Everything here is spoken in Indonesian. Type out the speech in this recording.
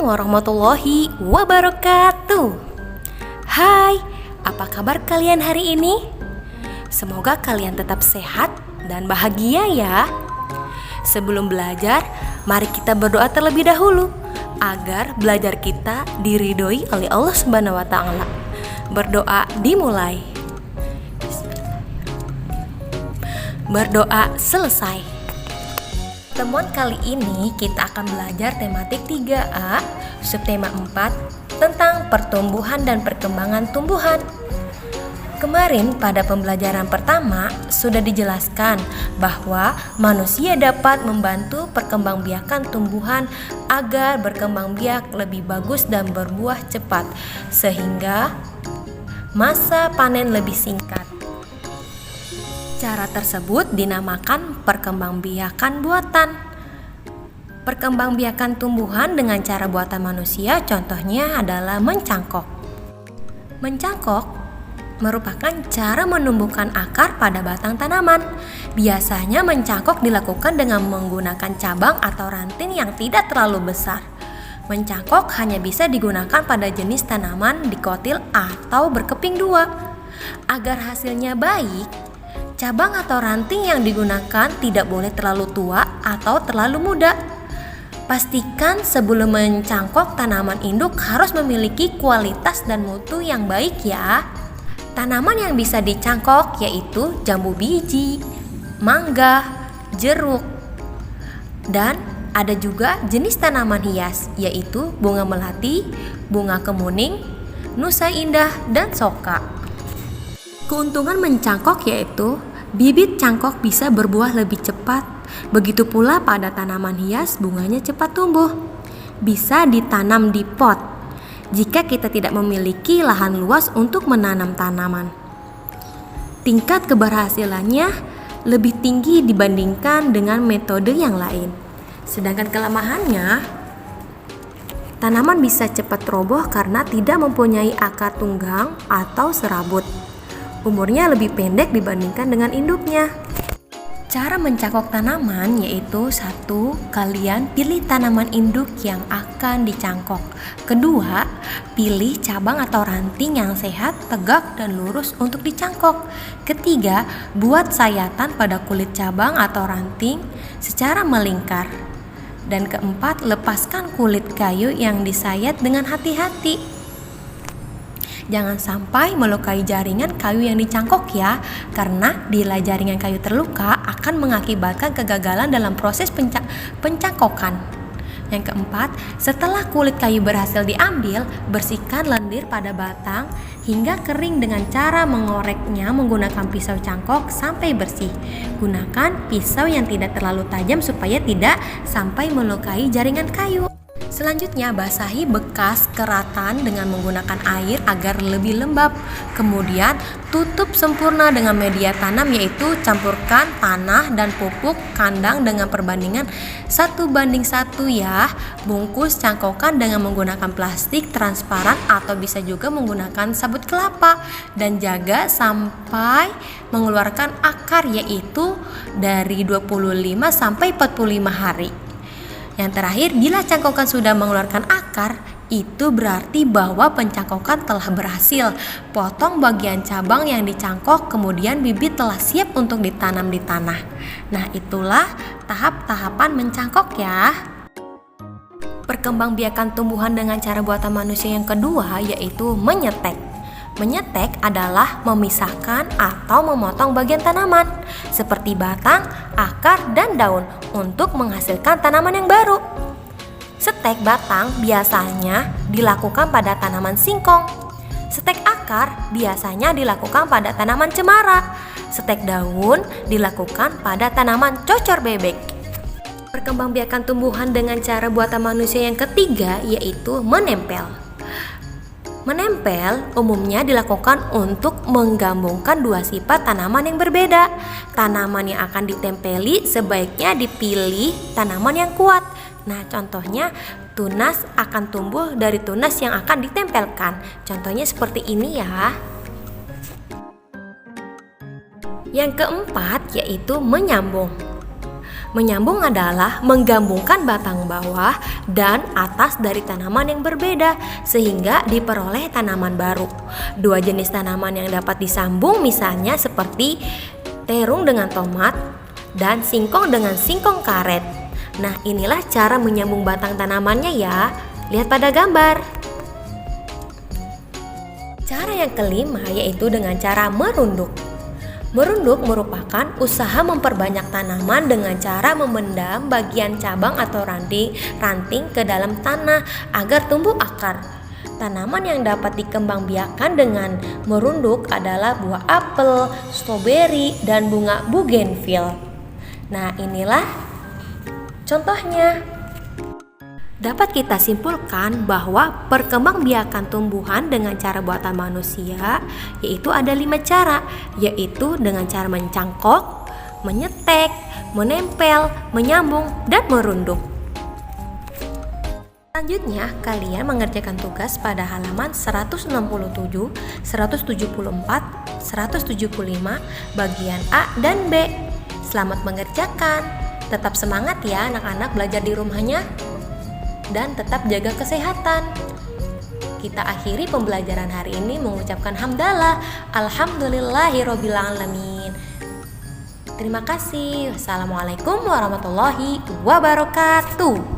warahmatullahi wabarakatuh. Hai, apa kabar kalian hari ini? Semoga kalian tetap sehat dan bahagia ya. Sebelum belajar, mari kita berdoa terlebih dahulu agar belajar kita diridhoi oleh Allah Subhanahu wa taala. Berdoa dimulai. Berdoa selesai. Temuan kali ini kita akan belajar tematik 3A, subtema 4 tentang pertumbuhan dan perkembangan tumbuhan. Kemarin pada pembelajaran pertama sudah dijelaskan bahwa manusia dapat membantu perkembangbiakan tumbuhan agar berkembang biak lebih bagus dan berbuah cepat sehingga masa panen lebih singkat. Cara tersebut dinamakan perkembangbiakan buatan. Perkembangbiakan tumbuhan dengan cara buatan manusia contohnya adalah mencangkok. Mencangkok merupakan cara menumbuhkan akar pada batang tanaman. Biasanya mencangkok dilakukan dengan menggunakan cabang atau ranting yang tidak terlalu besar. Mencangkok hanya bisa digunakan pada jenis tanaman dikotil atau berkeping dua. Agar hasilnya baik, cabang atau ranting yang digunakan tidak boleh terlalu tua atau terlalu muda. Pastikan sebelum mencangkok tanaman induk harus memiliki kualitas dan mutu yang baik ya. Tanaman yang bisa dicangkok yaitu jambu biji, mangga, jeruk, dan ada juga jenis tanaman hias yaitu bunga melati, bunga kemuning, nusa indah, dan soka. Keuntungan mencangkok yaitu bibit cangkok bisa berbuah lebih cepat. Begitu pula pada tanaman hias bunganya cepat tumbuh. Bisa ditanam di pot jika kita tidak memiliki lahan luas untuk menanam tanaman. Tingkat keberhasilannya lebih tinggi dibandingkan dengan metode yang lain. Sedangkan kelemahannya, tanaman bisa cepat roboh karena tidak mempunyai akar tunggang atau serabut. Umurnya lebih pendek dibandingkan dengan induknya. Cara mencangkok tanaman yaitu 1. Kalian pilih tanaman induk yang akan dicangkok. Kedua, pilih cabang atau ranting yang sehat, tegak, dan lurus untuk dicangkok. Ketiga, buat sayatan pada kulit cabang atau ranting secara melingkar. Dan keempat, lepaskan kulit kayu yang disayat dengan hati-hati. Jangan sampai melukai jaringan kayu yang dicangkok ya, karena bila jaringan kayu terluka akan mengakibatkan kegagalan dalam proses pencangkokan. Yang keempat, setelah kulit kayu berhasil diambil, bersihkan lendir pada batang hingga kering dengan cara mengoreknya menggunakan pisau cangkok sampai bersih. Gunakan pisau yang tidak terlalu tajam supaya tidak sampai melukai jaringan kayu. Selanjutnya, basahi bekas keratan dengan menggunakan air agar lebih lembab. Kemudian, tutup sempurna dengan media tanam yaitu campurkan tanah dan pupuk kandang dengan perbandingan 1:1 ya. Bungkus cangkokan dengan menggunakan plastik transparan atau bisa juga menggunakan sabut kelapa. Dan jaga sampai mengeluarkan akar yaitu dari 25 sampai 45 hari. Yang terakhir, bila cangkokan sudah mengeluarkan akar, itu berarti bahwa pencangkokan telah berhasil. Potong bagian cabang yang dicangkok, kemudian bibit telah siap untuk ditanam di tanah. Nah, itulah tahap-tahapan mencangkok ya. Perkembangbiakan tumbuhan dengan cara buatan manusia yang kedua yaitu menyetek. Menyetek adalah memisahkan atau memotong bagian tanaman seperti batang, akar, dan daun untuk menghasilkan tanaman yang baru. Setek batang biasanya dilakukan pada tanaman singkong. Setek akar biasanya dilakukan pada tanaman cemara. Setek daun dilakukan pada tanaman cocor bebek. Perkembangbiakan tumbuhan dengan cara buatan manusia yang ketiga yaitu menempel. Menempel umumnya dilakukan untuk menggabungkan dua sifat tanaman yang berbeda. Tanaman yang akan ditempeli sebaiknya dipilih tanaman yang kuat. Nah, contohnya tunas akan tumbuh dari tunas yang akan ditempelkan. Contohnya seperti ini ya. Yang keempat yaitu menyambung. Menyambung adalah menggabungkan batang bawah dan atas dari tanaman yang berbeda sehingga diperoleh tanaman baru. Dua jenis tanaman yang dapat disambung misalnya seperti terung dengan tomat dan singkong dengan singkong karet. Nah, inilah cara menyambung batang tanamannya ya. Lihat pada gambar. Cara yang kelima yaitu dengan cara merunduk. Merunduk merupakan usaha memperbanyak tanaman dengan cara memendam bagian cabang atau ranting ke dalam tanah agar tumbuh akar. Tanaman yang dapat dikembangbiakan dengan merunduk adalah buah apel, stroberi, dan bunga bougainville. Nah, inilah contohnya. Dapat kita simpulkan bahwa perkembangbiakan tumbuhan dengan cara buatan manusia yaitu ada 5 cara, yaitu dengan cara mencangkok, menyetek, menempel, menyambung, dan merunduk. Selanjutnya, kalian mengerjakan tugas pada halaman 167, 174, 175, bagian A dan B. Selamat mengerjakan. Tetap semangat ya anak-anak belajar di rumahnya. Dan tetap jaga kesehatan. Kita akhiri pembelajaran hari ini mengucapkan hamdalah, alhamdulillahirabbil alamin. Terima kasih. Wassalamualaikum warahmatullahi wabarakatuh.